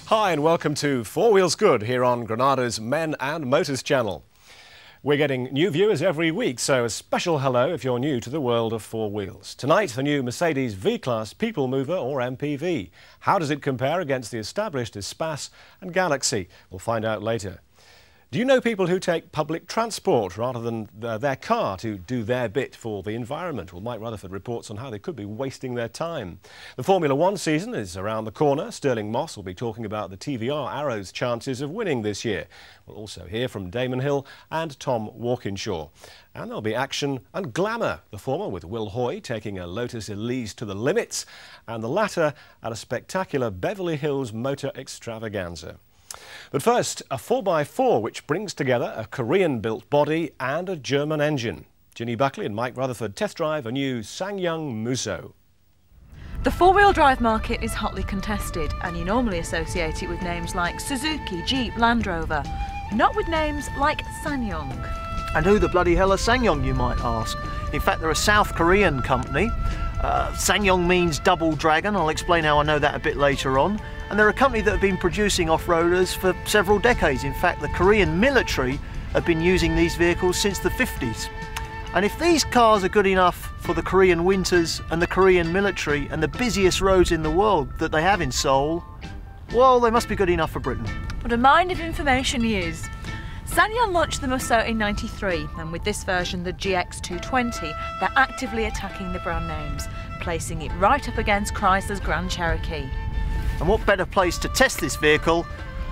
Hi and welcome to Four Wheels Good here on Granada's Men and Motors channel. We're getting new viewers every week, so a special hello if you're new to the world of four wheels. Tonight, the new Mercedes V-Class People Mover or MPV. How does it compare against the established Espace and Galaxy? We'll find out later. Do you know people who take public transport rather than their car to do their bit for the environment? Well, Mike Rutherford reports on how they could be wasting their time. The Formula One season is around the corner. Stirling Moss will be talking about the TVR Arrows' chances of winning this year. We'll also hear from Damon Hill and Tom Walkinshaw. And there'll be action and glamour, the former with Will Hoy taking a Lotus Elise to the limits, and the latter at a spectacular Beverly Hills motor extravaganza. But first, a 4x4 which brings together a Korean-built body and a German engine. Ginny Buckley and Mike Rutherford test drive a new SsangYong Musso. The four-wheel drive market is hotly contested, and you normally associate it with names like Suzuki, Jeep, Land Rover, not with names like SsangYong. And who the bloody hell are SsangYong, you might ask? In fact, they're a South Korean company. SsangYong means double dragon. I'll explain how I know that a bit later on. And they're a company that have been producing off-roaders for several decades. In fact, the Korean military have been using these vehicles since the 50s. And if these cars are good enough for the Korean winters and the Korean military and the busiest roads in the world that they have in Seoul, well, they must be good enough for Britain. What a mine of information he is. SsangYong launched the Musso in '93, and with this version, the GX220, they're actively attacking the brand names, placing it right up against Chrysler's Grand Cherokee. And what better place to test this vehicle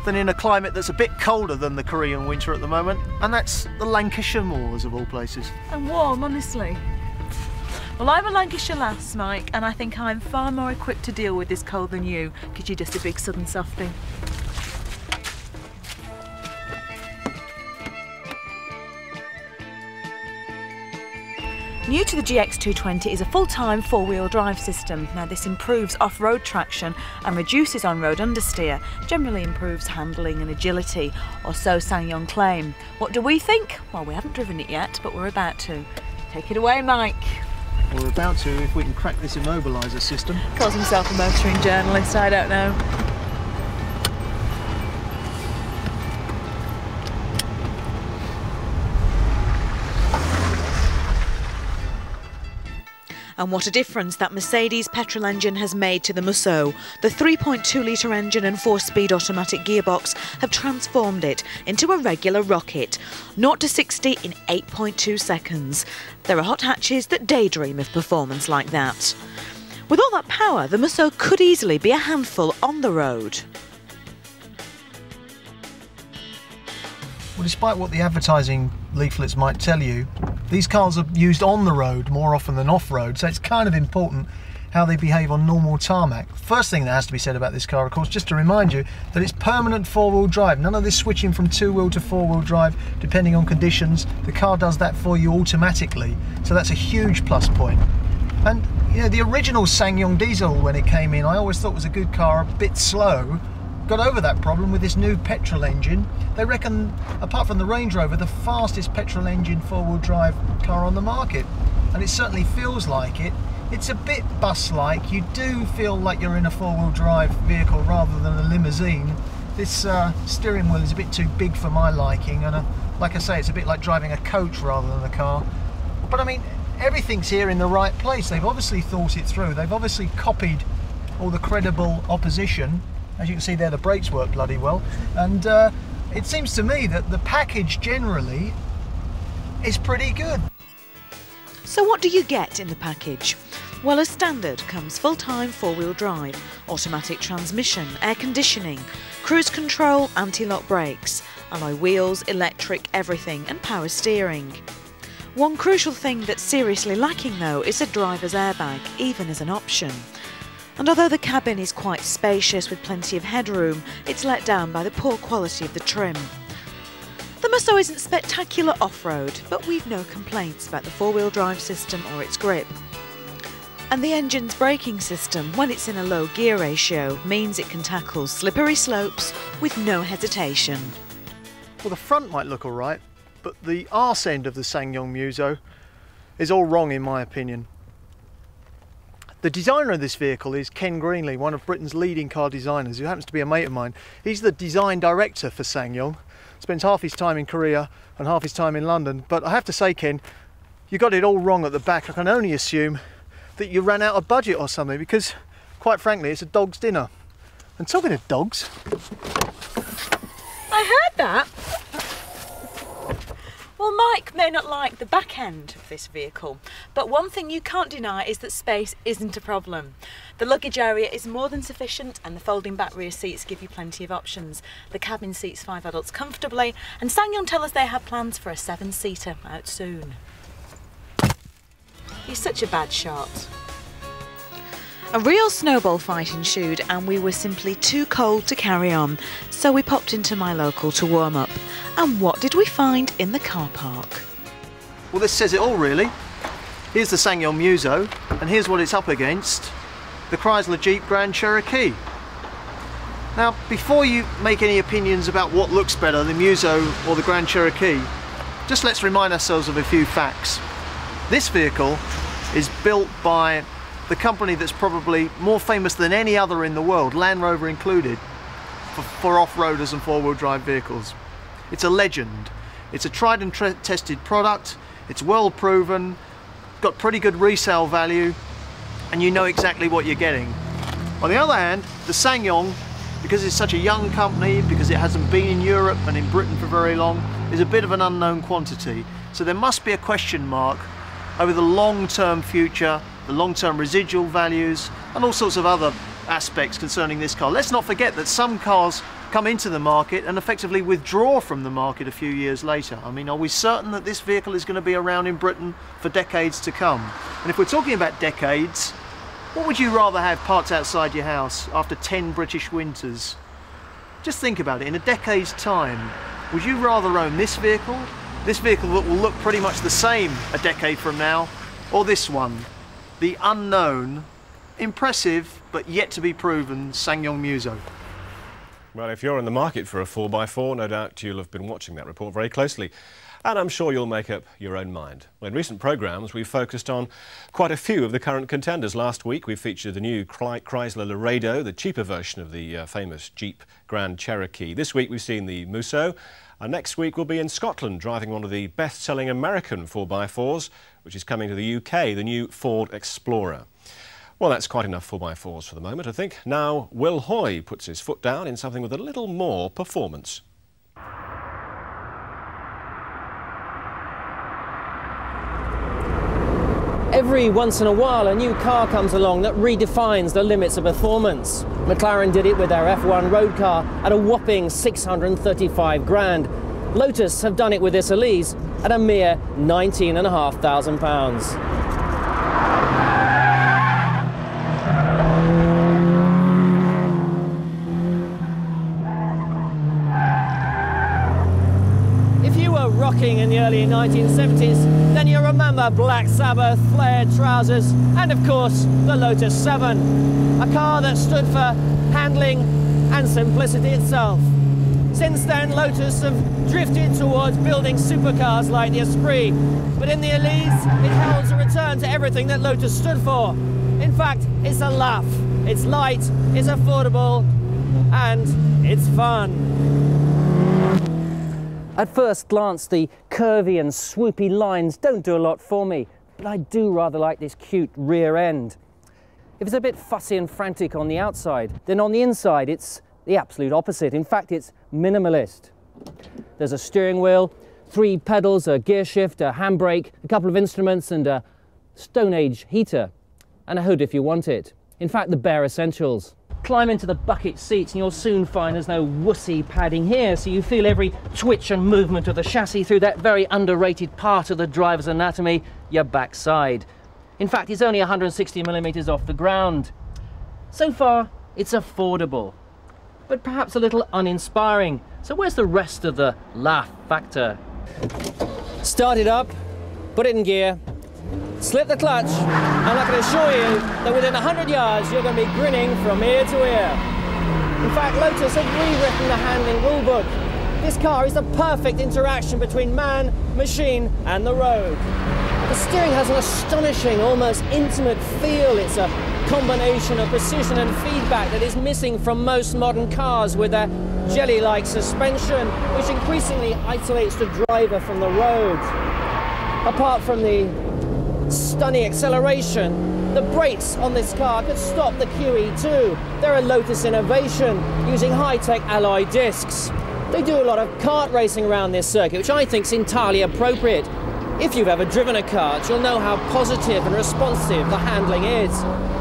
than in a climate that's a bit colder than the Korean winter at the moment, and that's the Lancashire moors of all places. And warm, honestly. Well, I'm a Lancashire lass, Mike, and I think I'm far more equipped to deal with this cold than you, because you're just a big southern softie. New to the GX220 is a full-time four-wheel drive system. Now this improves off-road traction and reduces on-road understeer, generally improves handling and agility, or so SsangYong claim. What do we think? Well, we haven't driven it yet, but we're about to. Take it away, Mike. We're about to if we can crack this immobiliser system. Calls himself a motoring journalist, I don't know. And what a difference that Mercedes petrol engine has made to the Musso. The 3.2-litre engine and 4-speed automatic gearbox have transformed it into a regular rocket. 0 to 60 in 8.2 seconds. There are hot hatches that daydream of performance like that. With all that power, the Musso could easily be a handful on the road. Well, despite what the advertising leaflets might tell you, these cars are used on the road more often than off-road, so it's kind of important how they behave on normal tarmac. First thing that has to be said about this car, of course, just to remind you that it's permanent four-wheel drive. None of this switching from two-wheel to four-wheel drive, depending on conditions. The car does that for you automatically, so that's a huge plus point. And, you know, the original SsangYong diesel, when it came in, I always thought was a good car, a bit slow. Got over that problem with this new petrol engine. They reckon, apart from the Range Rover, the fastest petrol engine four-wheel drive car on the market. And it certainly feels like it. It's a bit bus-like. You do feel like you're in a four-wheel drive vehicle rather than a limousine. This steering wheel is a bit too big for my liking, and like I say, it's a bit like driving a coach rather than a car. But I mean, everything's here in the right place. They've obviously thought it through. They've obviously copied all the credible opposition. As you can see there, the brakes work bloody well, and it seems to me that the package generally is pretty good. So what do you get in the package? Well, as standard comes full-time four-wheel drive, automatic transmission, air conditioning, cruise control, anti-lock brakes, alloy wheels, electric everything, and power steering. One crucial thing that's seriously lacking though is a driver's airbag, even as an option. And although the cabin is quite spacious with plenty of headroom, it's let down by the poor quality of the trim. The Musso isn't spectacular off-road, but we've no complaints about the four-wheel drive system or its grip. And the engine's braking system, when it's in a low gear ratio, means it can tackle slippery slopes with no hesitation. Well, the front might look alright, but the arse end of the SsangYong Musso is all wrong in my opinion. The designer of this vehicle is Ken Greenlee, one of Britain's leading car designers, who happens to be a mate of mine. He's the design director for SsangYong, spends half his time in Korea and half his time in London. But I have to say, Ken, you got it all wrong at the back. I can only assume that you ran out of budget or something, because quite frankly it's a dog's dinner. And talking of dogs, I heard that. Well, Mike may not like the back end of this vehicle, but one thing you can't deny is that space isn't a problem. The luggage area is more than sufficient, and the folding back rear seats give you plenty of options. The cabin seats 5 adults comfortably, and SsangYong tell us they have plans for a 7-seater out soon. He's such a bad shot. A real snowball fight ensued, and we were simply too cold to carry on, so we popped into my local to warm up. And what did we find in the car park? well, this says it all really. Here's the SsangYong Muso, and here's what it's up against, the Chrysler Jeep Grand Cherokee. Now, before you make any opinions about what looks better, the Muso or the Grand Cherokee, just let's remind ourselves of a few facts. This vehicle is built by the company that's probably more famous than any other in the world, Land Rover included, for off-roaders and four-wheel drive vehicles. It's a legend. It's a tried and tested product. It's well proven, got pretty good resale value, and you know exactly what you're getting. On the other hand, the SsangYong, because it's such a young company, because it hasn't been in Europe and in Britain for very long, is a bit of an unknown quantity. So there must be a question mark over the long-term future, the long-term residual values, and all sorts of other aspects concerning this car. Let's not forget that some cars come into the market and effectively withdraw from the market a few years later. I mean, are we certain that this vehicle is going to be around in Britain for decades to come? And if we're talking about decades, what would you rather have parked outside your house after 10 British winters? Just think about it. In a decade's time, would you rather own this vehicle that will look pretty much the same a decade from now, or this one, the unknown, impressive but yet to be proven SsangYong Muso? Well, if you're in the market for a 4x4, no doubt you'll have been watching that report very closely, and I'm sure you'll make up your own mind. Well, in recent programmes, we've focused on quite a few of the current contenders. Last week, we featured the new Chrysler Laredo, the cheaper version of the famous Jeep Grand Cherokee. This week, we've seen the Muso. And next week, we'll be in Scotland, driving one of the best-selling American 4x4s, which is coming to the UK, the new Ford Explorer. Well, that's quite enough 4x4s for the moment, I think. Now, Will Hoy puts his foot down in something with a little more performance. Every once in a while, a new car comes along that redefines the limits of performance. McLaren did it with their F1 road car at a whopping 635 grand. Lotus have done it with this Elise at a mere £19,500. Rocking in the early 1970s, then you remember Black Sabbath, flared trousers, and of course the Lotus 7, a car that stood for handling and simplicity itself. Since then, Lotus have drifted towards building supercars like the Esprit, but in the Elise it heralds a return to everything that Lotus stood for. In fact, it's a laugh, it's light, it's affordable, and it's fun. At first glance, the curvy and swoopy lines don't do a lot for me, but I do rather like this cute rear end. If it's a bit fussy and frantic on the outside, then on the inside it's the absolute opposite. In fact, it's minimalist. There's a steering wheel, 3 pedals, a gear shift, a handbrake, a couple of instruments and a Stone Age heater, and a hood if you want it. In fact, the bare essentials. Climb into the bucket seats and you'll soon find there's no wussy padding here, so you feel every twitch and movement of the chassis through that very underrated part of the driver's anatomy, your backside. In fact, it's only 160 millimeters off the ground. So far, it's affordable, but perhaps a little uninspiring. So where's the rest of the laugh factor? Start it up, put it in gear, slip the clutch, and I can assure you that within 100 yards you're going to be grinning from ear to ear. In fact, Lotus have rewritten the handling rulebook. This car is the perfect interaction between man, machine and the road. The steering has an astonishing, almost intimate feel. It's a combination of precision and feedback that is missing from most modern cars with their jelly-like suspension, which increasingly isolates the driver from the road. Apart from the stunning acceleration, the brakes on this car could stop the QE2. They're a Lotus innovation using high-tech alloy discs. They do a lot of kart racing around this circuit, which I think is entirely appropriate. If you've ever driven a kart, you'll know how positive and responsive the handling is.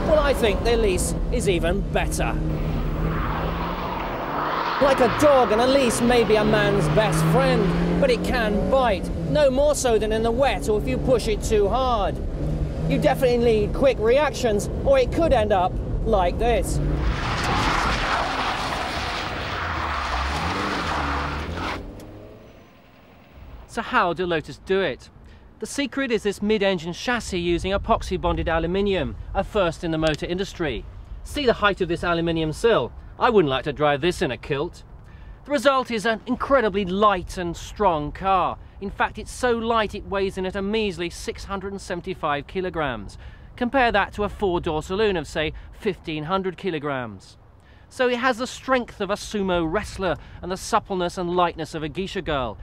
Well, I think the lease is even better. Like a dog, and a leash may be a man's best friend, but it can bite, no more so than in the wet or if you push it too hard. You definitely need quick reactions, or it could end up like this. So how do Lotus do it? The secret is this mid-engine chassis using epoxy-bonded aluminium, a first in the motor industry. See the height of this aluminium sill. I wouldn't like to drive this in a kilt. The result is an incredibly light and strong car. In fact, it's so light it weighs in at a measly 675 kilograms. Compare that to a four-door saloon of, say, 1,500 kilograms. So it has the strength of a sumo wrestler and the suppleness and lightness of a geisha girl,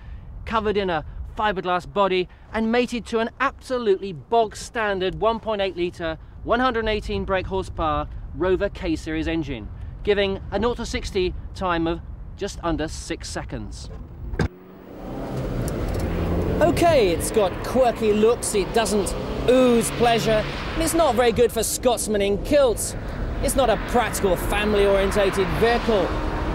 covered in a fiberglass body and mated to an absolutely bog-standard 1.8 litre, 118 brake horsepower Rover K-Series engine, giving a 0 to 60 time of just under 6 seconds. Okay, it's got quirky looks, it doesn't ooze pleasure, and it's not very good for Scotsmen in kilts. It's not a practical, family-orientated vehicle,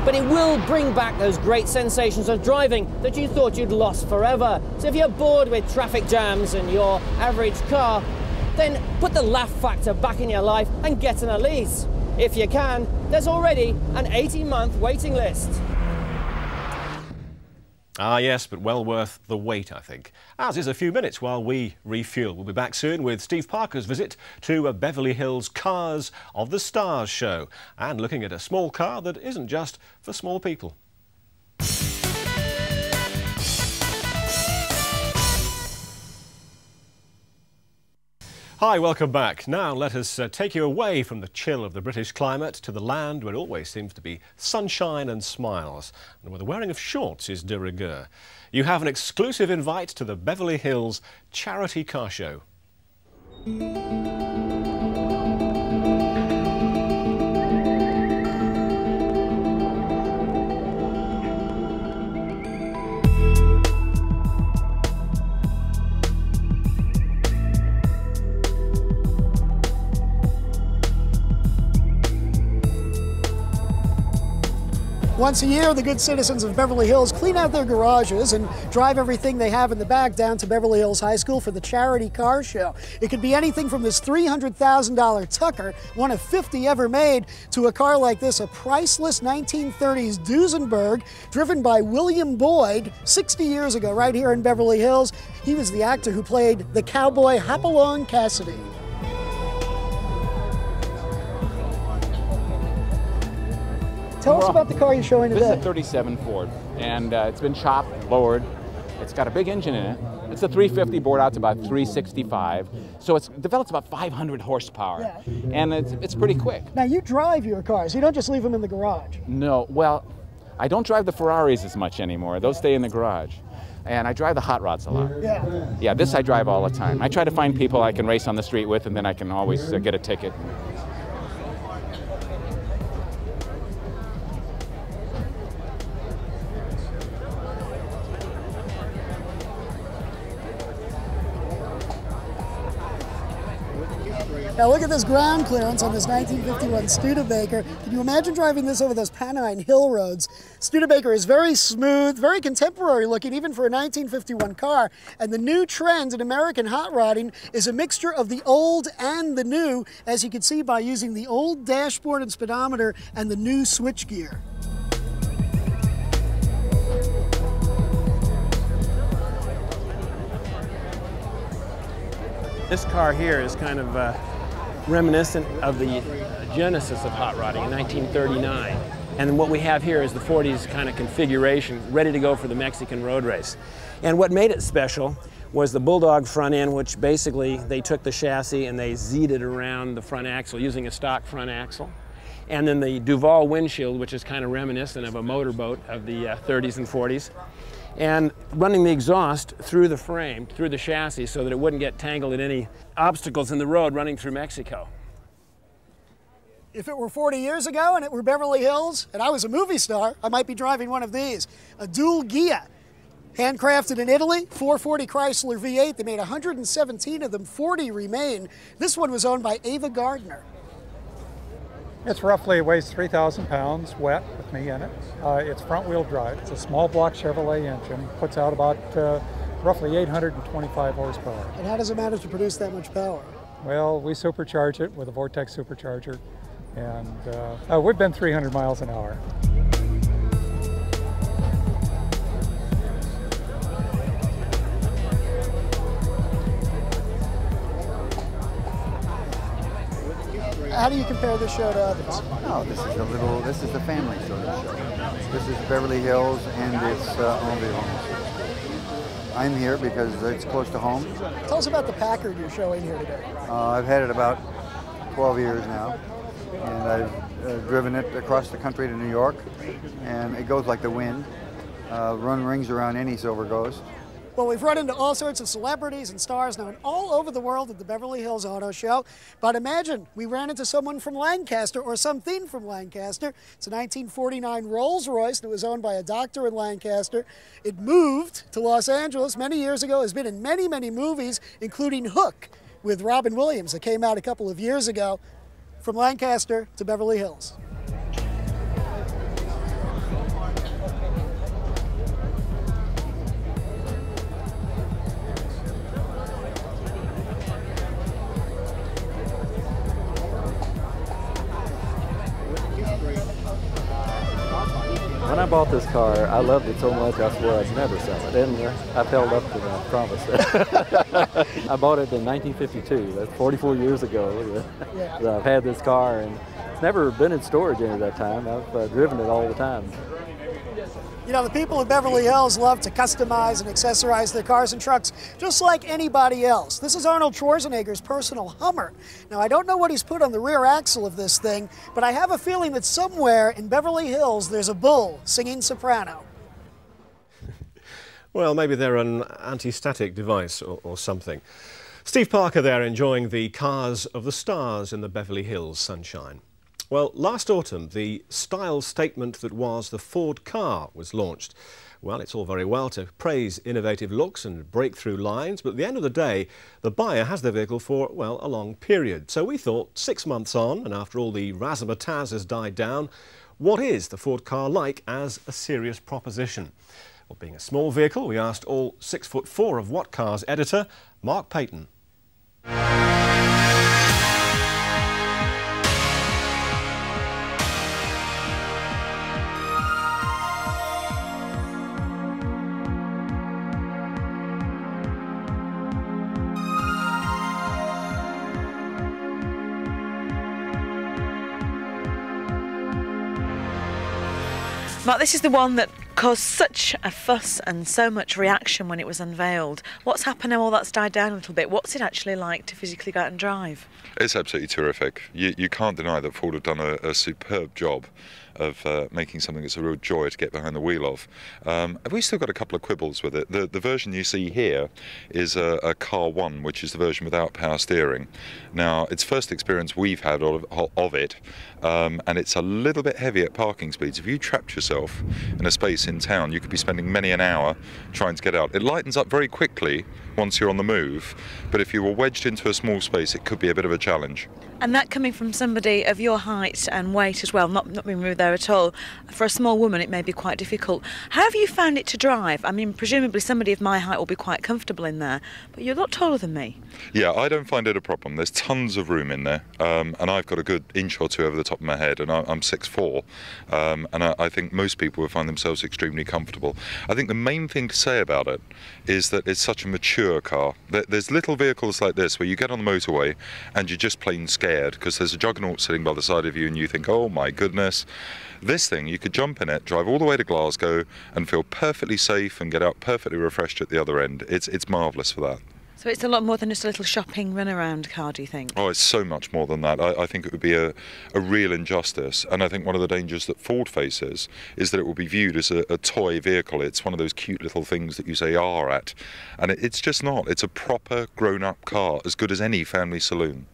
but it will bring back those great sensations of driving that you thought you'd lost forever. So if you're bored with traffic jams and your average car, then put the laugh factor back in your life and get an lease. If you can, there's already an 18-month waiting list. Ah yes, but well worth the wait, I think. Ours is a few minutes while we refuel. We'll be back soon with Steve Parker's visit to Beverly Hills Cars of the Stars show and looking at a small car that isn't just for small people. Hi, welcome back. Now let us take you away from the chill of the British climate to the land where it always seems to be sunshine and smiles, and where the wearing of shorts is de rigueur. You have an exclusive invite to the Beverly Hills Charity Car Show. Once a year, the good citizens of Beverly Hills clean out their garages and drive everything they have in the back down to Beverly Hills High School for the Charity Car Show. It could be anything from this $300,000 Tucker, one of 50 ever made, to a car like this, a priceless 1930s Duesenberg, driven by William Boyd 60 years ago right here in Beverly Hills. He was the actor who played the cowboy Hopalong Cassidy. Tell us about the car you're showing today. This is a 37 Ford, and it's been chopped, lowered. It's got a big engine in it. It's a 350 bored out to about 365, so it develops about 500 horsepower, and it's pretty quick. Now, you drive your cars. You don't just leave them in the garage. No, well, I don't drive the Ferraris as much anymore. Those stay in the garage. And I drive the hot rods a lot. Yeah, this I drive all the time. I try to find people I can race on the street with, and then I can always get a ticket. Now look at this ground clearance on this 1951 Studebaker. Can you imagine driving this over those Pennine Hill roads? Studebaker is very smooth, very contemporary looking, even for a 1951 car. And the new trend in American hot rodding is a mixture of the old and the new, as you can see by using the old dashboard and speedometer and the new switchgear. This car here is kind of reminiscent of the genesis of hot rodding in 1939. And what we have here is the 40s kind of configuration, ready to go for the Mexican road race. And what made it special was the Bulldog front end, which basically they took the chassis and they Z'd it around the front axle using a stock front axle. And then the Duval windshield, which is kind of reminiscent of a motorboat of the 30s and 40s. And running the exhaust through the frame, through the chassis, so that it wouldn't get tangled in any obstacles in the road running through Mexico. If it were 40 years ago and it were Beverly Hills and I was a movie star, I might be driving one of these, a dual Ghia. Handcrafted in Italy, 440 Chrysler V8. They made 117 of them, 40 remain. This one was owned by Ava Gardner. It's roughly weighs 3,000 pounds wet with me in it. It's front wheel drive. It's a small block Chevrolet engine. Puts out about roughly 825 horsepower. And how does it manage to produce that much power? Well, we supercharge it with a Vortex supercharger. And we've been 300 miles an hour. How do you compare this show to others? Oh, this is the family sort of show. This is Beverly Hills and it's ambiance. I'm here because it's close to home. Tell us about the Packard you're showing here today. I've had it about 12 years now, and I've driven it across the country to New York, and it goes like the wind. Run rings around any Silver Ghost. Well, we've run into all sorts of celebrities and stars known all over the world at the Beverly Hills Auto Show. But imagine we ran into someone from Lancaster or something from Lancaster. It's a 1949 Rolls Royce that was owned by a doctor in Lancaster. It moved to Los Angeles many years ago, has been in many, many movies, including Hook with Robin Williams that came out a couple of years ago. From Lancaster to Beverly Hills. When I bought this car, I loved it so much I swore I'd never sell it, and I've held up to that promise. I bought it in 1952, that's 44 years ago. I've had this car, and it's never been in storage any of that time. I've driven it all the time. You know, the people of Beverly Hills love to customize and accessorize their cars and trucks just like anybody else. This is Arnold Schwarzenegger's personal Hummer. Now, I don't know what he's put on the rear axle of this thing, but I have a feeling that somewhere in Beverly Hills there's a bull singing soprano. Well, maybe they're an anti-static device or something. Steve Parker there enjoying the cars of the stars in the Beverly Hills sunshine. Well, last autumn, the style statement that was the Ford car was launched. Well, it's all very well to praise innovative looks and breakthrough lines, but at the end of the day, the buyer has their vehicle for, well, a long period. So we thought 6 months on, and after all the razzmatazz has died down, what is the Ford car like as a serious proposition? Well, being a small vehicle, we asked all 6'4" of What Cars editor, Mark Payton. Mark, this is the one that caused such a fuss and so much reaction when it was unveiled. What's happened now all that's died down a little bit? What's it actually like to physically go out and drive? It's absolutely terrific. You can't deny that Ford have done a superb job of making something that's a real joy to get behind the wheel of. We've still got a couple of quibbles with it. The version you see here is a Car 1, which is the version without power steering. Now, it's first experience we've had of it, and it's a little bit heavy at parking speeds. If you trapped yourself in a space in town, you could be spending many an hour trying to get out. It lightens up very quickly once you're on the move, but if you were wedged into a small space, it could be a bit of a challenge. And that coming from somebody of your height and weight as well, not being rude there at all, for a small woman it may be quite difficult. How have you found it to drive? I mean, presumably somebody of my height will be quite comfortable in there, but you're a lot taller than me. Yeah, I don't find it a problem. There's tons of room in there, and I've got a good inch or two over the top of my head, and I'm 6'4", and I think most people will find themselves extremely comfortable. I think the main thing to say about it is that it's such a mature car. There's little vehicles like this where you get on the motorway and you're just plain scared because there's a juggernaut sitting by the side of you and you think, oh my goodness, This thing, you could jump in it, drive all the way to Glasgow and feel perfectly safe and get out perfectly refreshed at the other end. It's marvellous for that. So it's a lot more than just a little shopping run-around car, do you think? Oh, it's so much more than that. I think it would be a real injustice, and I think one of the dangers that Ford faces is that it will be viewed as a toy vehicle. It's one of those cute little things that you say "are" at, and it's just not. It's a proper grown-up car, as good as any family saloon.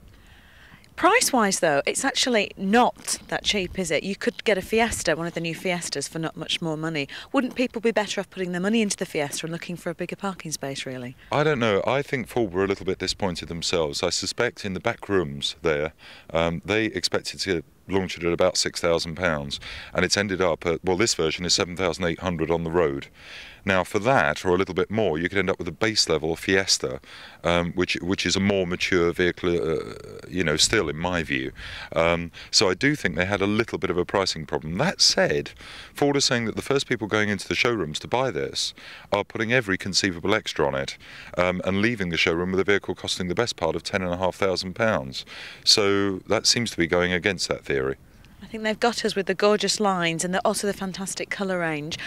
Price-wise, though, it's actually not that cheap, is it? You could get a Fiesta, one of the new Fiestas, for not much more money. Wouldn't people be better off putting their money into the Fiesta and looking for a bigger parking space, really? I don't know. I think Ford were a little bit disappointed themselves. I suspect in the back rooms there, they expected to launch it at about £6,000, and it's ended up at, well, this version is 7,800 on the road. Now, for that, or a little bit more, you could end up with a base level Fiesta, which is a more mature vehicle, you know, still in my view. So I do think they had a little bit of a pricing problem. That said, Ford is saying that the first people going into the showrooms to buy this are putting every conceivable extra on it, and leaving the showroom with a vehicle costing the best part of £10,500. So that seems to be going against that theory. I think they've got us with the gorgeous lines and also the fantastic colour range.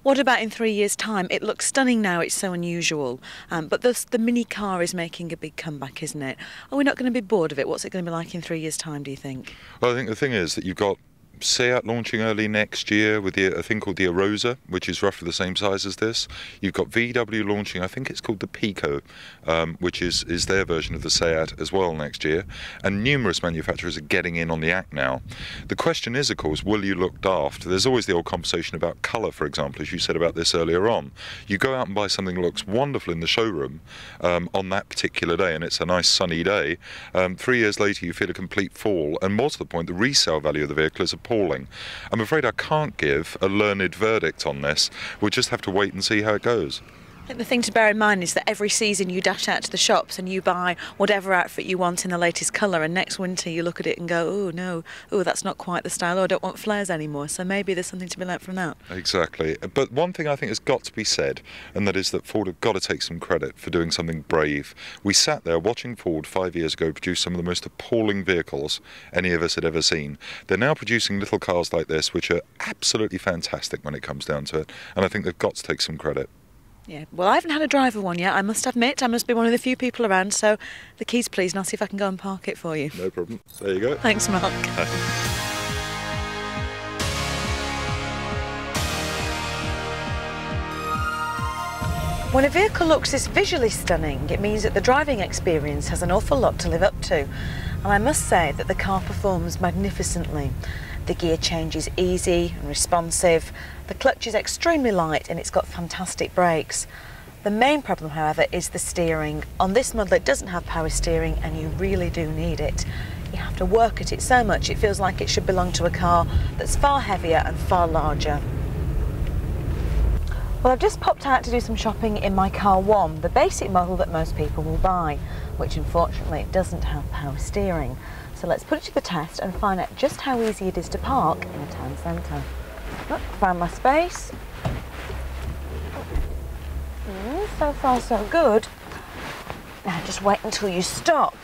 What about in 3 years' time? It looks stunning now, it's so unusual. But the mini car is making a big comeback, isn't it? Are we not going to be bored of it? What's it going to be like in 3 years' time, do you think? Well, I think the thing is that you've got Seat launching early next year with a thing called the Arosa, which is roughly the same size as this. You've got VW launching, I think it's called the Pico, which is their version of the Seat as well next year. And numerous manufacturers are getting in on the act now. The question is, of course, will you look daft? There's always the old conversation about colour, for example, as you said about this earlier on. You go out and buy something that looks wonderful in the showroom on that particular day, and it's a nice sunny day. 3 years later, you feel a complete fall, and more to the point, the resale value of the vehicle is appalling. I'm afraid I can't give a learned verdict on this. We'll just have to wait and see how it goes. I think the thing to bear in mind is that every season you dash out to the shops and you buy whatever outfit you want in the latest colour, and next winter you look at it and go, oh no, oh that's not quite the style, oh I don't want flares anymore. So maybe there's something to be learnt from that. Exactly. But one thing I think has got to be said, and that is that Ford have got to take some credit for doing something brave. We sat there watching Ford 5 years ago produce some of the most appalling vehicles any of us had ever seen. They're now producing little cars like this, which are absolutely fantastic when it comes down to it, and I think they've got to take some credit. Yeah, well, I haven't had a drive of one yet, I must admit. I must be one of the few people around, so the keys please, and I'll see if I can go and park it for you. No problem. There you go. Thanks, Mark. When a vehicle looks this visually stunning, it means that the driving experience has an awful lot to live up to. And I must say that the car performs magnificently. The gear change is easy and responsive, the clutch is extremely light, and it's got fantastic brakes. The main problem, however, is the steering. On this model it doesn't have power steering, and you really do need it. You have to work at it so much it feels like it should belong to a car that's far heavier and far larger. Well, I've just popped out to do some shopping in my Car 1, the basic model that most people will buy, which unfortunately doesn't have power steering. So let's put it to the test and find out just how easy it is to park in a town centre. Oh, found my space. So far so good. Now just wait until you stop.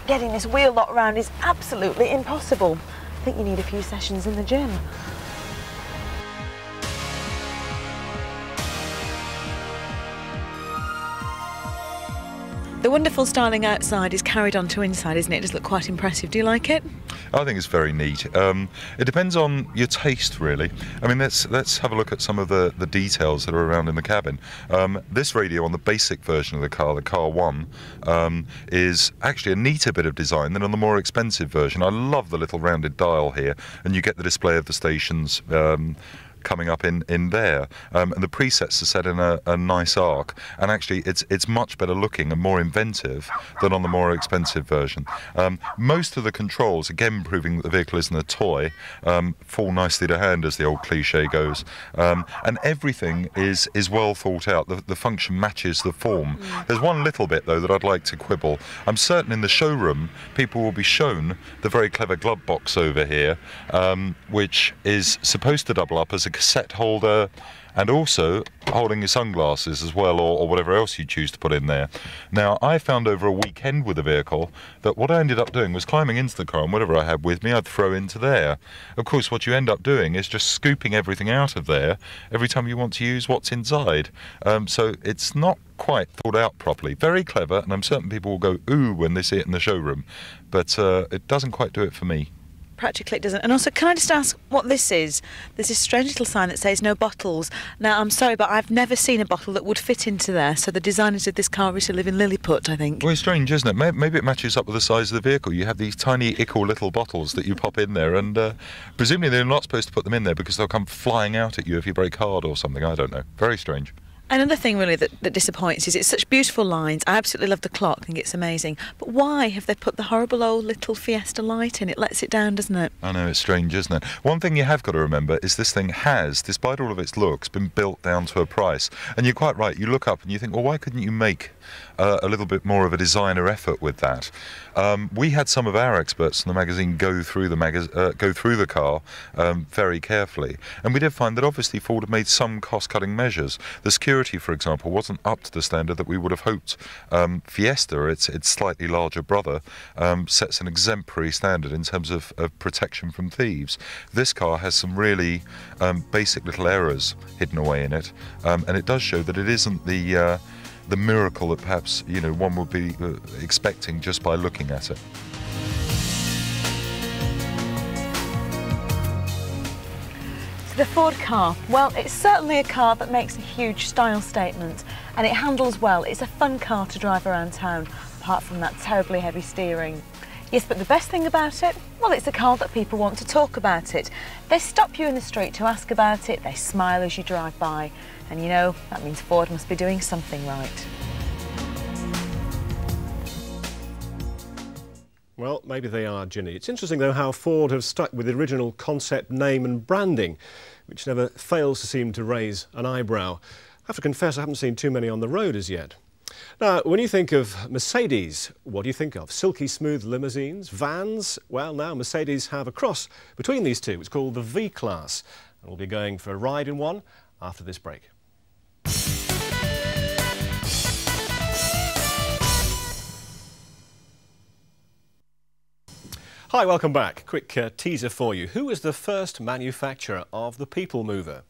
Getting this wheel lock round is absolutely impossible. I think you need a few sessions in the gym. The wonderful styling outside is carried on to inside, isn't it? It does look quite impressive. Do you like it? I think it's very neat. It depends on your taste, really. I mean, let's have a look at some of the details that are around in the cabin. This radio on the basic version of the Car 1, is actually a neater bit of design than on the more expensive version. I love the little rounded dial here, and you get the display of the stations coming up in there, and the presets are set in a nice arc, and actually it's much better looking and more inventive than on the more expensive version. Most of the controls, again proving that the vehicle isn't a toy, fall nicely to hand, as the old cliche goes, and everything is well thought out. The function matches the form. There's one little bit though that I'd like to quibble. I'm certain in the showroom people will be shown the very clever glove box over here, which is supposed to double up as a cassette holder and also holding your sunglasses as well, or whatever else you choose to put in there. Now, I found over a weekend with the vehicle that what I ended up doing was climbing into the car, and whatever I had with me I'd throw into there. Of course, what you end up doing is just scooping everything out of there every time you want to use what's inside. So it's not quite thought out properly. Very clever, and I'm certain people will go ooh when they see it in the showroom, but it doesn't quite do it for me. Practically it doesn't. And also, can I just ask what this is? There's this strange little sign that says no bottles. Now, I'm sorry, but I've never seen a bottle that would fit into there, so the designers of this car used to live in Lilliput, I think. Well, it's strange, isn't it? Maybe it matches up with the size of the vehicle. You have these tiny, ickle little bottles that you pop in there, and presumably they're not supposed to put them in there because they'll come flying out at you if you brake hard or something. I don't know. Very strange. Another thing really that disappoints is it's such beautiful lines. I absolutely love the clock, I think it's amazing. But why have they put the horrible old little Fiesta light in? It lets it down, doesn't it? I know, it's strange, isn't it? One thing you have got to remember is this thing has, despite all of its looks, been built down to a price. And you're quite right, you look up and you think, well, why couldn't you make a little bit more of a designer effort with that? We had some of our experts in the magazine go through the car very carefully, and we did find that obviously Ford had made some cost-cutting measures. The security, for example, wasn't up to the standard that we would have hoped. Fiesta, its slightly larger brother, sets an exemplary standard in terms of protection from thieves. This car has some really basic little errors hidden away in it, and it does show that it isn't the miracle that perhaps one would be expecting just by looking at it. The Ford car, well, it's certainly a car that makes a huge style statement, and it handles well. It's a fun car to drive around town, apart from that terribly heavy steering. Yes, but the best thing about it, well, it's a car that people want to talk about it. They stop you in the street to ask about it, they smile as you drive by, and that means Ford must be doing something right. Well, maybe they are, Ginny. It's interesting, though, how Ford have stuck with the original concept name and branding, which never fails to seem to raise an eyebrow. I have to confess I haven't seen too many on the road as yet. Now, when you think of Mercedes, what do you think of? Silky smooth limousines, vans? Well, now Mercedes have a cross between these two. It's called the V-Class, and we'll be going for a ride in one after this break. Hi, welcome back. Quick teaser for you. Who is the first manufacturer of the People Mover?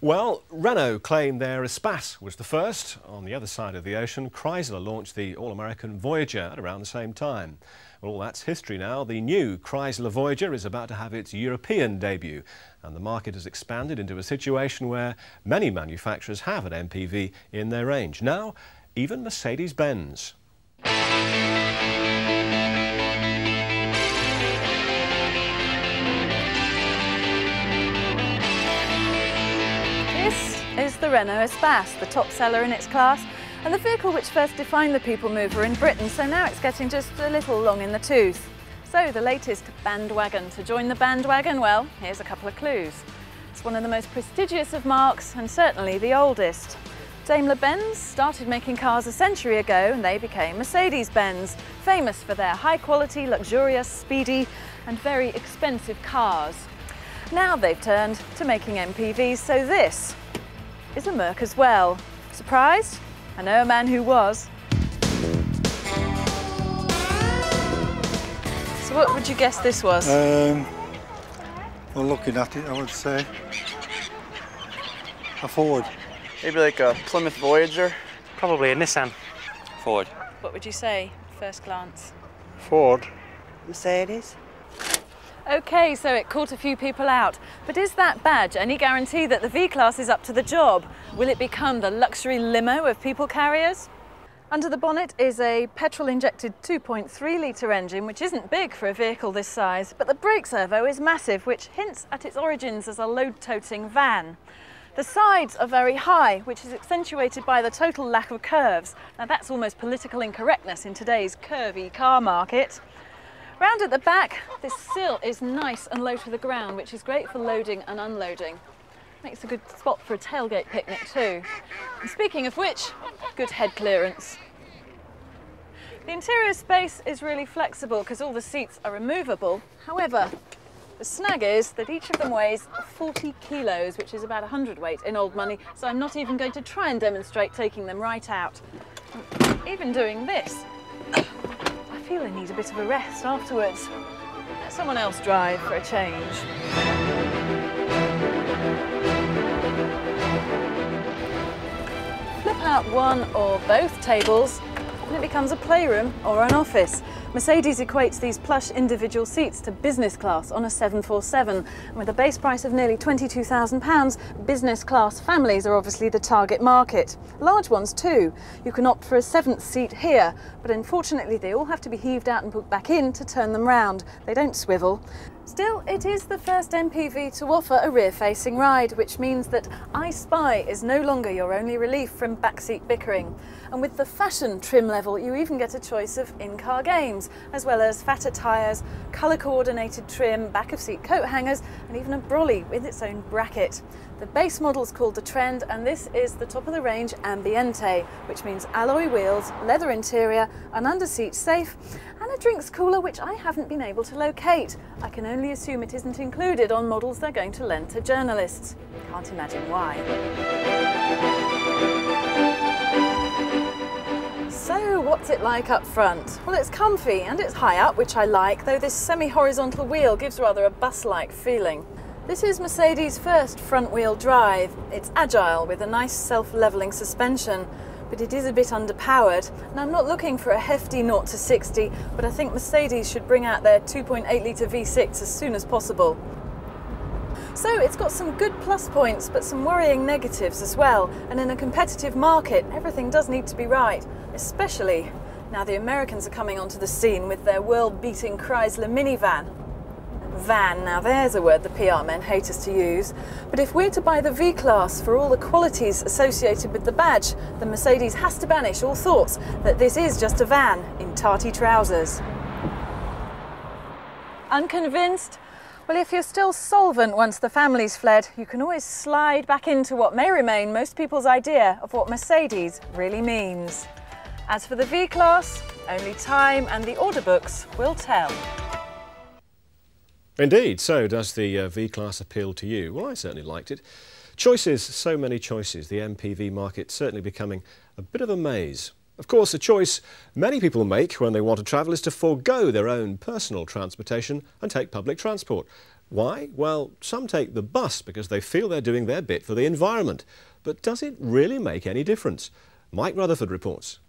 Well, Renault claimed their Espace was the first. On the other side of the ocean, Chrysler launched the all-American Voyager at around the same time. Well, that's history now. The new Chrysler Voyager is about to have its European debut, and the market has expanded into a situation where many manufacturers have an MPV in their range. Now, even Mercedes-Benz. Is the Renault Espace, the top seller in its class, and the vehicle which first defined the People Mover in Britain, so now it's getting just a little long in the tooth. So the latest bandwagon. To join the bandwagon, well, here's a couple of clues. It's one of the most prestigious of marques, and certainly the oldest. Daimler-Benz started making cars a century ago, and they became Mercedes-Benz, famous for their high-quality, luxurious, speedy and very expensive cars. Now they've turned to making MPVs, so this is a Merc as well. Surprised? I know a man who was. So what would you guess this was? Well, looking at it, I would say a Ford. Maybe like a Plymouth Voyager. Probably a Nissan. Ford. What would you say, first glance? Ford. Mercedes. Okay, so it caught a few people out. But is that badge any guarantee that the V-Class is up to the job? Will it become the luxury limo of people carriers? Under the bonnet is a petrol-injected 2.3-litre engine, which isn't big for a vehicle this size, but the brake servo is massive, which hints at its origins as a load-toting van. The sides are very high, which is accentuated by the total lack of curves. Now that's almost political incorrectness in today's curvy car market. Round at the back, this sill is nice and low to the ground, which is great for loading and unloading. Makes a good spot for a tailgate picnic too. And speaking of which, good head clearance. The interior space is really flexible because all the seats are removable. However, The snag is that each of them weighs 40 kilos, which is about 100 weight in old money, so I'm not even going to try and demonstrate taking them right out. Even doing this, I feel I need a bit of a rest afterwards. Let someone else drive for a change. Flip out one or both tables and it becomes a playroom or an office. Mercedes equates these plush individual seats to business class on a 747, and with a base price of nearly £22,000, business class families are obviously the target market. Large ones too. You can opt for a 7th seat here, but unfortunately they all have to be heaved out and put back in to turn them round. They don't swivel. Still, it is the first MPV to offer a rear-facing ride, which means that I Spy is no longer your only relief from backseat bickering. And with the fashion trim level, you even get a choice of in-car games, as well as fatter tyres, colour-coordinated trim, back-of-seat coat hangers, and even a brolly with its own bracket. The base model's called the Trend, and this is the top-of-the-range Ambiente, which means alloy wheels, leather interior, an under-seat safe, and a drinks cooler which I haven't been able to locate. I can only assume it isn't included on models they're going to lend to journalists. Can't imagine why. So what's it like up front? Well, it's comfy and it's high up, which I like, though this semi-horizontal wheel gives rather a bus-like feeling. This is Mercedes' first front-wheel drive. It's agile with a nice self-levelling suspension, but it is a bit underpowered. And I'm not looking for a hefty 0 to 60, but I think Mercedes should bring out their 2.8-litre V6 as soon as possible. So it's got some good plus points, but some worrying negatives as well. And in a competitive market, everything does need to be right, especially now the Americans are coming onto the scene with their world-beating Chrysler minivan. Van, now there's a word the PR men hate us to use. But if we're to buy the V-Class for all the qualities associated with the badge, then Mercedes has to banish all thoughts that this is just a van in tarty trousers. Unconvinced? Well, if you're still solvent once the family's fled, you can always slide back into what may remain most people's idea of what Mercedes really means. As for the V-Class, only time and the order books will tell. Indeed, so does the V-Class appeal to you? Well, I certainly liked it. Choices, so many choices. The MPV market certainly becoming a bit of a maze. Of course, a choice many people make when they want to travel is to forego their own personal transportation and take public transport. Why? Well, some take the bus because they feel they're doing their bit for the environment. But does it really make any difference? Mike Rutherford reports.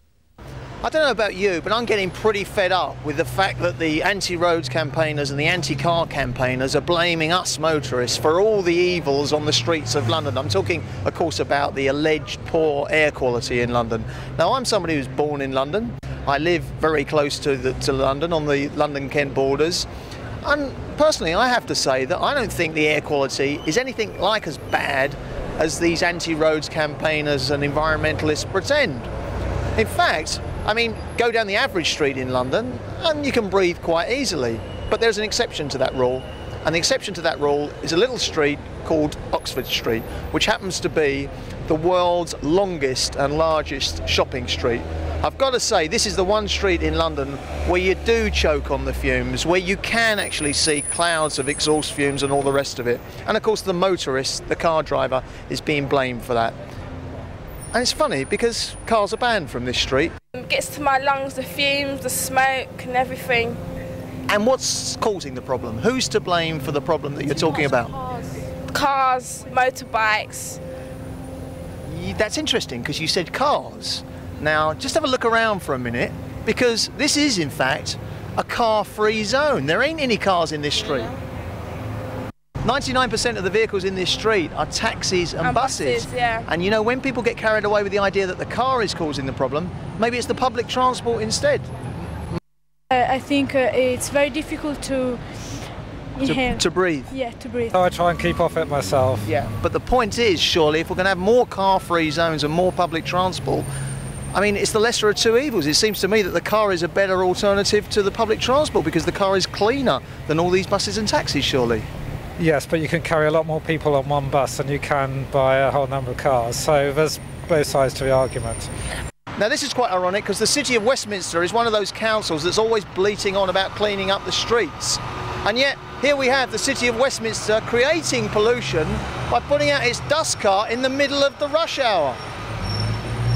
I don't know about you, but I'm getting pretty fed up with the fact that the anti-roads campaigners and the anti-car campaigners are blaming us motorists for all the evils on the streets of London. I'm talking, of course, about the alleged poor air quality in London. Now, I'm somebody who's born in London. I live very close to London, on the London-Kent borders. And personally, I have to say that I don't think the air quality is anything like as bad as these anti-roads campaigners and environmentalists pretend. In fact, I mean, go down the average street in London and you can breathe quite easily. But there's an exception to that rule. And the exception to that rule is a little street called Oxford Street, which happens to be the world's longest and largest shopping street. I've got to say, this is the one street in London where you do choke on the fumes, where you can actually see clouds of exhaust fumes and all the rest of it. And of course, the motorist, the car driver, is being blamed for that. And it's funny because cars are banned from this street. It gets to my lungs, the fumes, the smoke and everything. And what's causing the problem? Who's to blame for the problem that you're talking about? Cars, motorbikes. That's interesting because you said cars. Now, just have a look around for a minute because this is, in fact, a car-free zone. There ain't any cars in this street. 99% of the vehicles in this street are taxis and buses. Yeah. And you know, when people get carried away with the idea that the car is causing the problem, maybe it's the public transport instead. I think it's very difficult to breathe. Yeah, to breathe. So I try and keep off it myself. Yeah, but the point is, surely, if we're going to have more car-free zones and more public transport, I mean, it's the lesser of two evils. It seems to me that the car is a better alternative to the public transport because the car is cleaner than all these buses and taxis, surely. Yes, but you can carry a lot more people on one bus than you can by a whole number of cars. So there's both sides to the argument. Now this is quite ironic because the City of Westminster is one of those councils that's always bleating on about cleaning up the streets. And yet here we have the City of Westminster creating pollution by putting out its dust cart in the middle of the rush hour.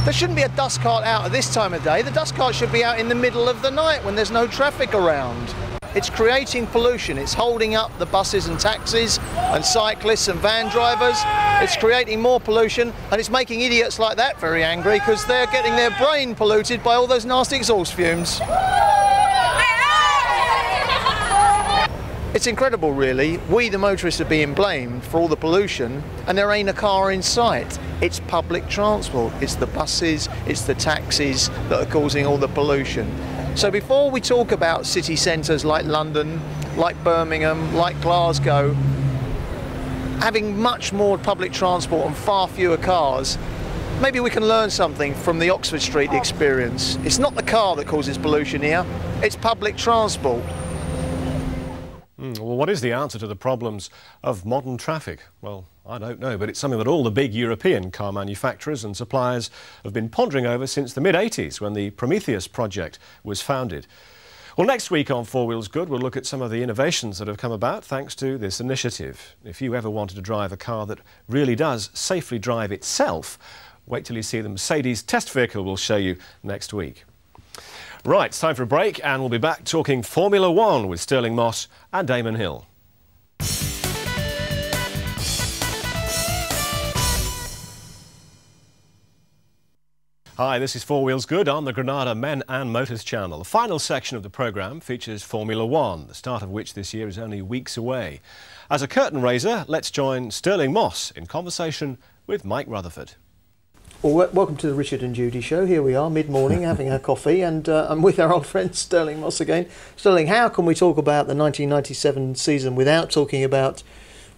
There shouldn't be a dust cart out at this time of day. The dust cart should be out in the middle of the night when there's no traffic around. It's creating pollution. It's holding up the buses and taxis and cyclists and van drivers. It's creating more pollution, and it's making idiots like that very angry because they're getting their brain polluted by all those nasty exhaust fumes. It's incredible, really. We, the motorists, are being blamed for all the pollution, and there ain't a car in sight. It's public transport. It's the buses, it's the taxis that are causing all the pollution. So before we talk about city centres like London, like Birmingham, like Glasgow, having much more public transport and far fewer cars, maybe we can learn something from the Oxford Street experience. It's not the car that causes pollution here, it's public transport. Well, what is the answer to the problems of modern traffic? Well, I don't know, but it's something that all the big European car manufacturers and suppliers have been pondering over since the mid-80s, when the Prometheus project was founded. Well, next week on Four Wheels Good, we'll look at some of the innovations that have come about thanks to this initiative. If you ever wanted to drive a car that really does safely drive itself, wait till you see the Mercedes test vehicle we'll show you next week. Right, it's time for a break, and we'll be back talking Formula One with Stirling Moss and Damon Hill. Hi, this is Four Wheels Good on the Granada Men and Motors channel. The final section of the programme features Formula One, the start of which this year is only weeks away. As a curtain raiser, let's join Stirling Moss in conversation with Mike Rutherford. Well, welcome to the Richard and Judy show. Here we are, mid-morning, having our coffee, and I'm with our old friend Stirling Moss again. Stirling, how can we talk about the 1997 season without talking about,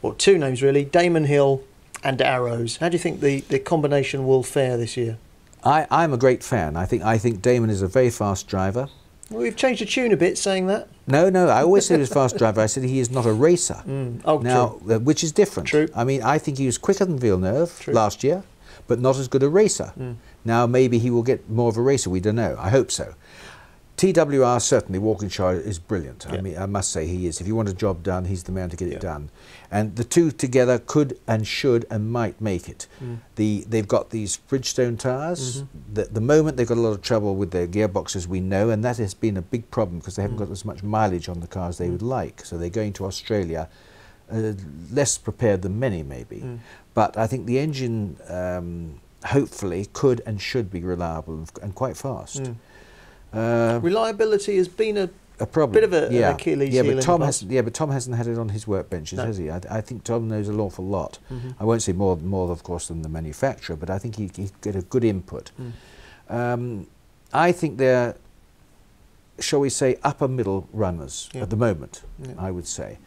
well, two names really, Damon Hill and Arrows? How do you think the combination will fare this year? I'm a great fan. I think Damon is a very fast driver. Well, we've changed the tune a bit saying that. No, I always said he was a fast driver. I said he is not a racer. Oh, now, true. Which is different. True. I mean, I think he was quicker than Villeneuve last year, but not as good a racer. Now, maybe he will get more of a racer. We don't know. I hope so. TWR, certainly, Walkinshaw is brilliant. I mean, I must say he is. If you want a job done, he's the man to get it done. And the two together could and should and might make it. They've got these Bridgestone tyres. The moment they've got a lot of trouble with their gearboxes, we know, and that has been a big problem because they haven't got as much mileage on the cars they would like. So they're going to Australia less prepared than many, maybe. But I think the engine, hopefully, could and should be reliable and quite fast. Reliability has been a problem. Bit of an Achilles heel. But Tom hasn't had it on his workbenches, has he? I think Tom knows an awful lot. I won't say more, of course, than the manufacturer, but I think he get a good input. I think they're, shall we say, upper middle runners at the moment. I would say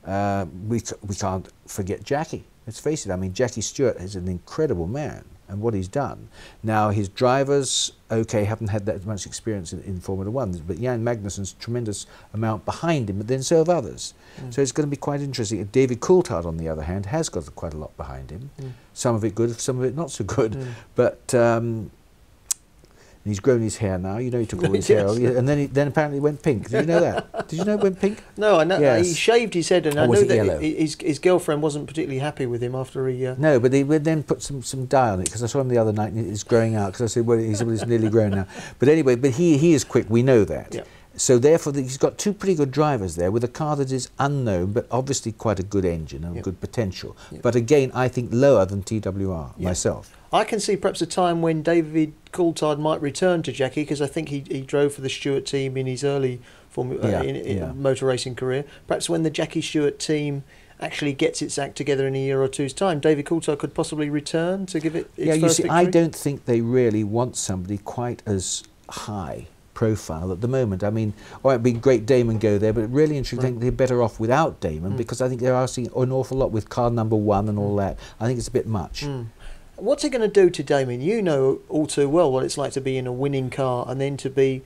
we can't forget Jackie. Let's face it. I mean, Jackie Stewart is an incredible man. And what he's done. Now, his drivers, okay, haven't had that much experience in Formula One, but Jan Magnussen's tremendous amount behind him, but then so have others. So it's going to be quite interesting. David Coulthard, on the other hand, has got quite a lot behind him. Some of it good, some of it not so good. But he's grown his hair now. You know, he took all his hair off, and then apparently went pink. Did you know that? Did you know it went pink? No, I know. Yes. He shaved his head, and I know that his girlfriend wasn't particularly happy with him after he... No, but they then put some dye on it, because I saw him the other night and it's growing out, because I said, well, he's nearly grown now. But anyway, but he is quick, we know that. So therefore, he's got two pretty good drivers there with a car that is unknown, but obviously quite a good engine and good potential. But again, I think lower than TWR, myself. I can see perhaps a time when David Coulthard might return to Jackie, because I think he drove for the Stewart team in his early motor racing career. Perhaps when the Jackie Stewart team actually gets its act together in a year or two's time, David Coulthard could possibly return to give it its first victory. I don't think they really want somebody quite as high profile at the moment. I mean, it'd be great Damon go there, but really interesting, I think they're better off without Damon, because I think they're asking an awful lot with car number one and all that. I think it's a bit much. What's it going to do to Damon? You know all too well what it's like to be in a winning car and then to be,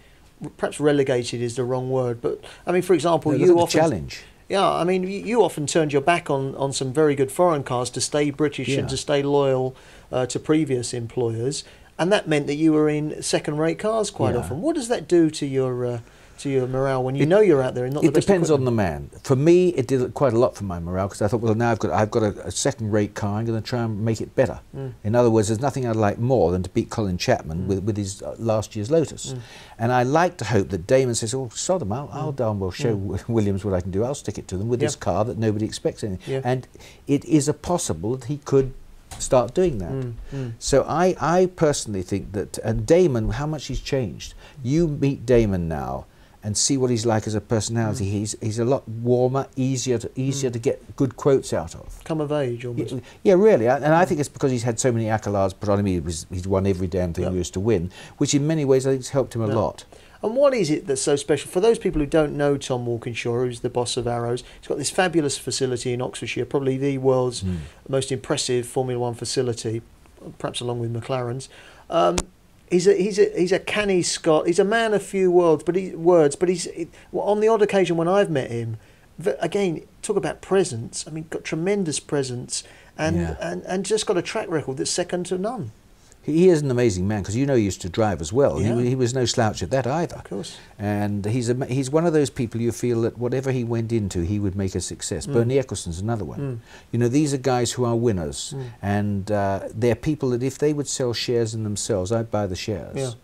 perhaps relegated is the wrong word, but I mean, for example, you often... challenge. Yeah, I mean, you often turned your back on some very good foreign cars to stay British and to stay loyal to previous employers, and that meant that you were in second-rate cars quite often. What does that do to your to your morale when you know you're out there and not the best It depends on equipment? the man. For me, it did quite a lot for my morale, because I thought, well, now I've got a second-rate car. I'm going to try and make it better. In other words, there's nothing I'd like more than to beat Colin Chapman with his last year's Lotus. And I like to hope that Damon says, "Oh, sod them, I'll darn well show Williams what I can do. I'll stick it to them with this car that nobody expects anything." And it is possible that he could start doing that. So I personally think that, and Damon, how much he's changed. You meet Damon now and see what he's like as a personality. He's a lot warmer, easier to get good quotes out of. Come of age, almost. Yeah, really. And I think it's because he's had so many accolades put on him. He's won every damn thing he used to win, which in many ways I think has helped him a lot. And what is it that's so special? For those people who don't know Tom Walkinshaw, who's the boss of Arrows, he's got this fabulous facility in Oxfordshire, probably the world's most impressive Formula One facility, perhaps along with McLaren's. He's a canny Scot. He's a man of few words, but he's on the odd occasion when I've met him. Again, talk about presence. I mean, got tremendous presence and just got a track record that's second to none. He is an amazing man, because you know he used to drive as well. He was no slouch at that either. Of course. And he's one of those people you feel that whatever he went into, he would make a success. Bernie Eccleston's another one. You know, these are guys who are winners, and they're people that if they would sell shares in themselves, I'd buy the shares.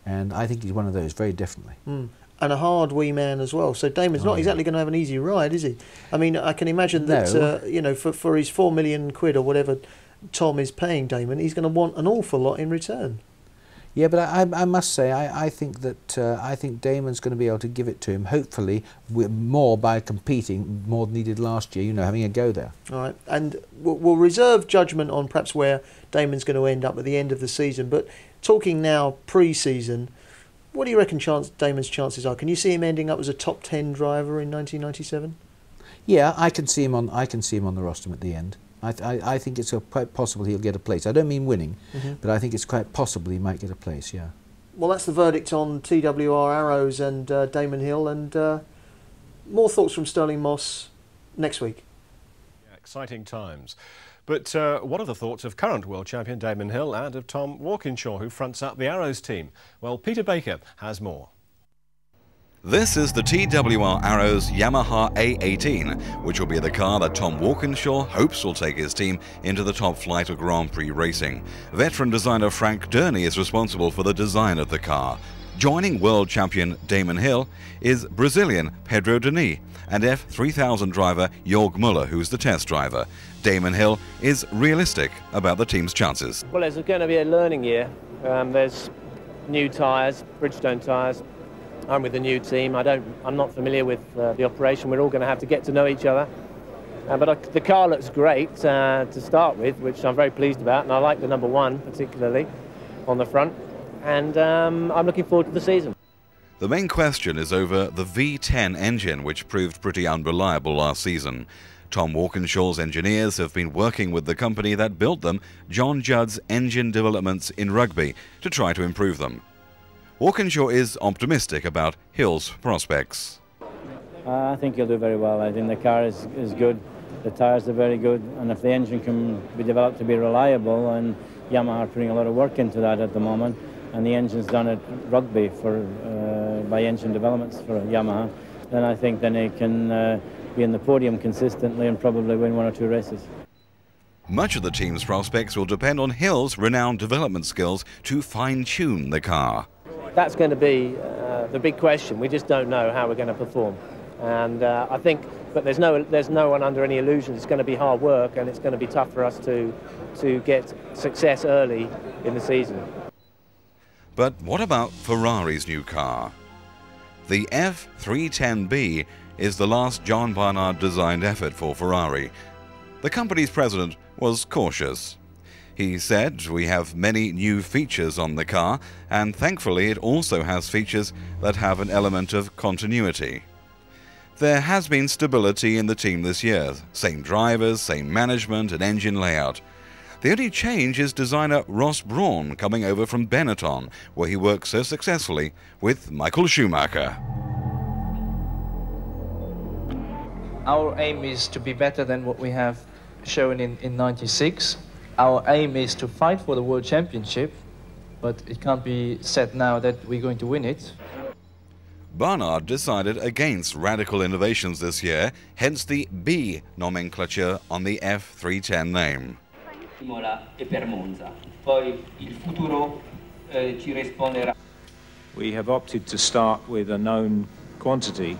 And I think he's one of those, very definitely. And a hard wee man as well. So Damon's not exactly going to have an easy ride, is he? I mean, I can imagine that you know, for his £4 million or whatever Tom is paying Damon, he's going to want an awful lot in return. Yeah, but I must say, I think that I think Damon's going to be able to give it to him, hopefully more by competing more than he did last year, you know, having a go there. All right, and we'll reserve judgment on perhaps where Damon's going to end up at the end of the season, but talking now pre-season, what do you reckon Damon's chances are? Can you see him ending up as a top 10 driver in 1997? Yeah, I can see him on the rostrum at the end. I think it's quite possible he'll get a place. I don't mean winning, but I think it's quite possible he might get a place, yeah. Well, that's the verdict on TWR Arrows and Damon Hill, and more thoughts from Stirling Moss next week. Yeah, exciting times. But what are the thoughts of current world champion Damon Hill and of Tom Walkinshaw, who fronts up the Arrows team? Well, Peter Baker has more. This is the TWR Arrows Yamaha A18, which will be the car that Tom Walkinshaw hopes will take his team into the top flight of Grand Prix racing. Veteran designer Frank Durney is responsible for the design of the car. Joining world champion Damon Hill is Brazilian Pedro Denis and F3000 driver Jorg Muller, who's the test driver. Damon Hill is realistic about the team's chances. Well, it's going to be a learning year. There's new tyres, Bridgestone tyres. I'm with the new team. I'm not familiar with the operation. We're all going to have to get to know each other. But the car looks great to start with, which I'm very pleased about, and I like the number 1 particularly on the front. And I'm looking forward to the season. The main question is over the V10 engine, which proved pretty unreliable last season. Tom Walkinshaw's engineers have been working with the company that built them, John Judd's Engine Developments in Rugby, to try to improve them. Walkinshaw is optimistic about Hill's prospects. I think he'll do very well. I think the car is good, the tyres are very good, and if the engine can be developed to be reliable, and Yamaha are putting a lot of work into that at the moment, and the engine's done at Rugby by Engine Developments for Yamaha, then I think then he can be in the podium consistently and probably win 1 or 2 races. Much of the team's prospects will depend on Hill's renowned development skills to fine-tune the car. That's going to be the big question. We just don't know how we're going to perform, and I think, but there's no one under any illusion. It's going to be hard work, and it's going to be tough for us to get success early in the season. But what about Ferrari's new car? The F310B is the last John Barnard designed effort for Ferrari. The company's president was cautious. He said, "We have many new features on the car, and thankfully it also has features that have an element of continuity." There has been stability in the team this year. Same drivers, same management and engine layout. The only change is designer Ross Brawn coming over from Benetton, where he worked so successfully with Michael Schumacher. Our aim is to be better than what we have shown in 96. Our aim is to fight for the World Championship, but it can't be said now that we're going to win it. Barnard decided against radical innovations this year, hence the B nomenclature on the F310 name. We have opted to start with a known quantity,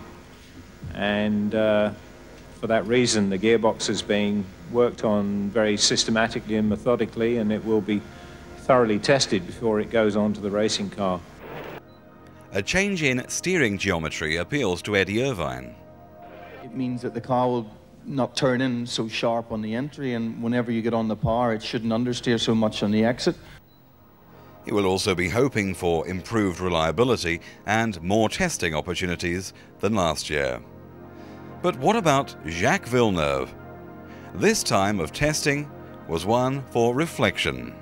and for that reason the gearbox is being worked on very systematically and methodically, and it will be thoroughly tested before it goes on to the racing car. A change in steering geometry appeals to Eddie Irvine. It means that the car will not turn in so sharp on the entry, and whenever you get on the power it shouldn't understeer so much on the exit. He will also be hoping for improved reliability and more testing opportunities than last year. But what about Jacques Villeneuve? This time of testing was one for reflection.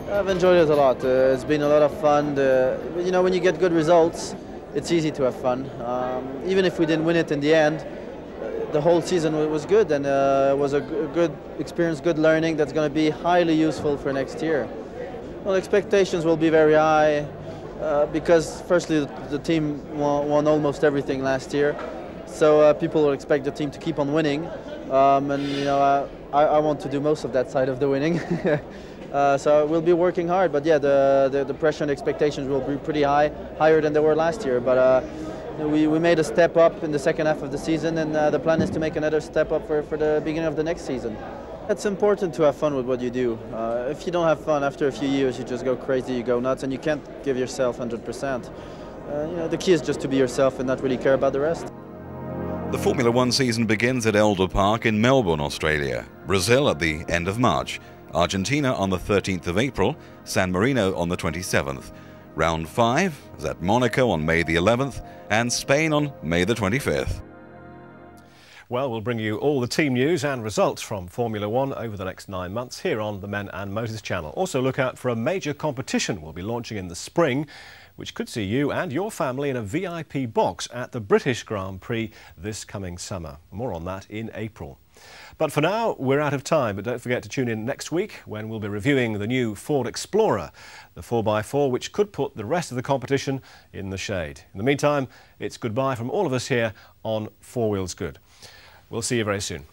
I've enjoyed it a lot. It's been a lot of fun. You know, when you get good results, it's easy to have fun. Even if we didn't win it in the end, the whole season was good, and it was a good experience, good learning that's going to be highly useful for next year. Well, expectations will be very high because firstly the team won almost everything last year, so people will expect the team to keep on winning, and you know I want to do most of that side of the winning. So we'll be working hard, but yeah, the pressure and expectations will be pretty high, higher than they were last year. But we made a step up in the second half of the season, and the plan is to make another step up for the beginning of the next season. It's important to have fun with what you do. If you don't have fun, after a few years you just go crazy, you go nuts, and you can't give yourself 100%. You know, the key is just to be yourself and not really care about the rest. The Formula One season begins at Elder Park in Melbourne, Australia, Brazil at the end of March, Argentina on the 13th of April, San Marino on the 27th. Round 5 is at Monaco on May the 11th and Spain on May the 25th. Well, we'll bring you all the team news and results from Formula One over the next 9 months here on the Men and Motors channel. Also look out for a major competition we'll be launching in the spring, which could see you and your family in a VIP box at the British Grand Prix this coming summer. More on that in April. But for now, we're out of time, but don't forget to tune in next week when we'll be reviewing the new Ford Explorer, the 4x4, which could put the rest of the competition in the shade. In the meantime, it's goodbye from all of us here on 4 Wheels Good. We'll see you very soon.